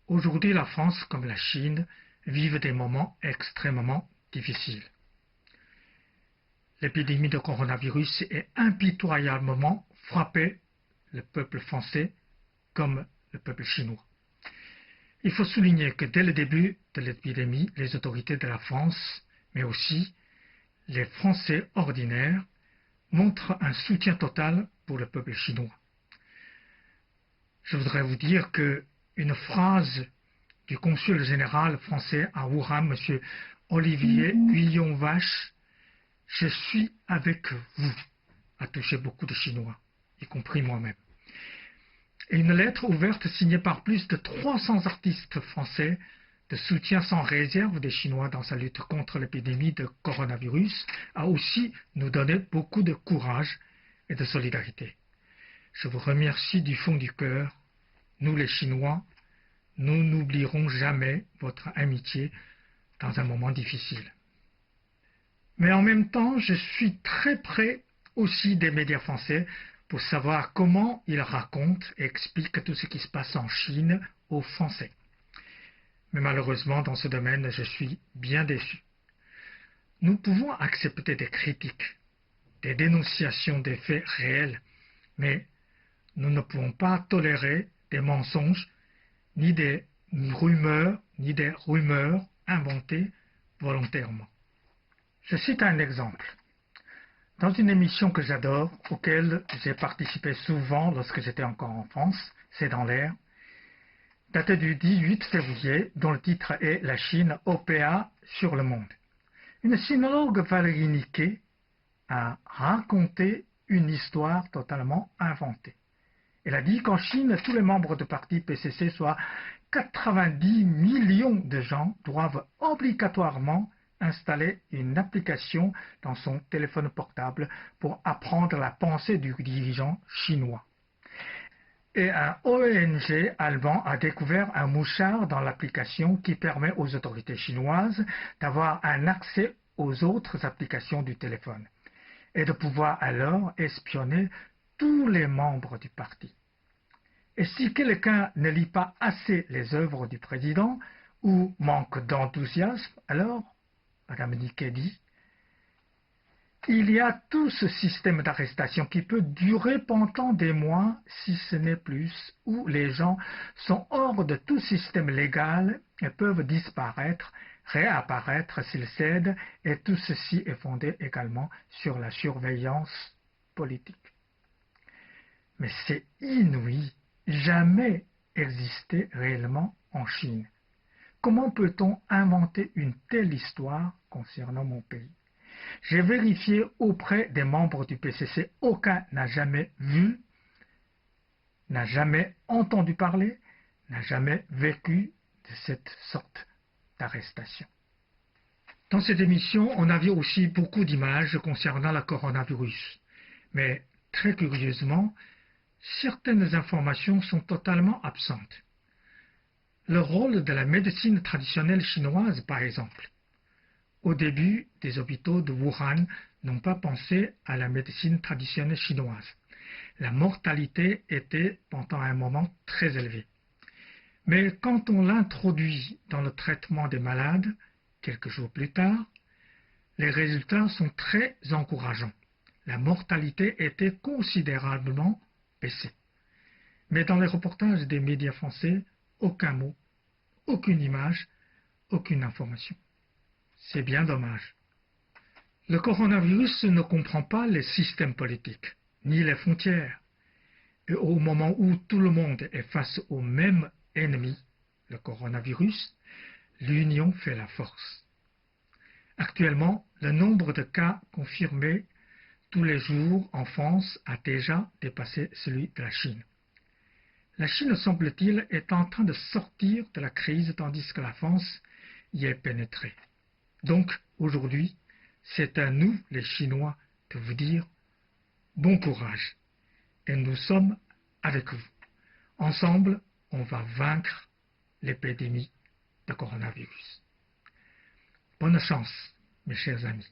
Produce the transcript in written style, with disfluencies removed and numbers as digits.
Aujourd'hui, la France, comme la Chine, vivent des moments extrêmement difficiles. L'épidémie de coronavirus est impitoyablement frappé le peuple français comme le peuple chinois. Il faut souligner que dès le début de l'épidémie, les autorités de la France, mais aussi les Français ordinaires, montrent un soutien total pour le peuple chinois. Je voudrais vous dire qu'une phrase du consul général français à Wuhan, M. Olivier Guillon-Vache, « Je suis avec vous », a touché beaucoup de Chinois, y compris moi-même. Et une lettre ouverte signée par plus de 300 artistes français de soutien sans réserve des Chinois dans sa lutte contre l'épidémie de coronavirus a aussi nous donné beaucoup de courage et de solidarité. Je vous remercie du fond du cœur. Nous les Chinois, nous n'oublierons jamais votre amitié dans un moment difficile. Mais en même temps, je suis très près aussi des médias français pour savoir comment ils racontent et expliquent tout ce qui se passe en Chine aux Français. Mais malheureusement, dans ce domaine, je suis bien déçu. Nous pouvons accepter des critiques, des dénonciations des faits réels, mais nous ne pouvons pas tolérer des mensonges, ni des rumeurs inventées volontairement. Je cite un exemple. Dans une émission que j'adore, auquel j'ai participé souvent lorsque j'étais encore en France, C'est dans l'air, datée du 18 février, dont le titre est « La Chine, OPA sur le monde ». Une sinologue, Valérie Niquet, a raconté une histoire totalement inventée. Elle a dit qu'en Chine, tous les membres de parti PCC, soit 90 millions de gens, doivent obligatoirement installer une application dans son téléphone portable pour apprendre la pensée du dirigeant chinois. Et un ONG allemand a découvert un mouchard dans l'application qui permet aux autorités chinoises d'avoir un accès aux autres applications du téléphone et de pouvoir alors espionner tous les membres du parti. Et si quelqu'un ne lit pas assez les œuvres du président ou manque d'enthousiasme, alors, Madame Niquet dit, il y a tout ce système d'arrestation qui peut durer pendant des mois, si ce n'est plus, où les gens sont hors de tout système légal et peuvent disparaître, réapparaître s'ils cèdent, et tout ceci est fondé également sur la surveillance politique. Mais c'est inouï, jamais existé réellement en Chine. Comment peut-on inventer une telle histoire concernant mon pays? J'ai vérifié auprès des membres du PCC, aucun n'a jamais vu, n'a jamais entendu parler, n'a jamais vécu de cette sorte d'arrestation. Dans cette émission, on a vu aussi beaucoup d'images concernant le coronavirus. Mais très curieusement, certaines informations sont totalement absentes. Le rôle de la médecine traditionnelle chinoise, par exemple. Au début, des hôpitaux de Wuhan n'ont pas pensé à la médecine traditionnelle chinoise. La mortalité était pendant un moment très élevée. Mais quand on l'introduit dans le traitement des malades, quelques jours plus tard, les résultats sont très encourageants. La mortalité était considérablement baissée. Mais dans les reportages des médias français, aucun mot, aucune image, aucune information. C'est bien dommage. Le coronavirus ne comprend pas les systèmes politiques, ni les frontières. Et au moment où tout le monde est face au même ennemi, le coronavirus, l'union fait la force. Actuellement, le nombre de cas confirmés tous les jours en France a déjà dépassé celui de la Chine. La Chine, semble-t-il, est en train de sortir de la crise tandis que la France y est pénétrée. Donc, aujourd'hui, c'est à nous, les Chinois, de vous dire bon courage. Et nous sommes avec vous. Ensemble, on va vaincre l'épidémie de coronavirus. Bonne chance, mes chers amis.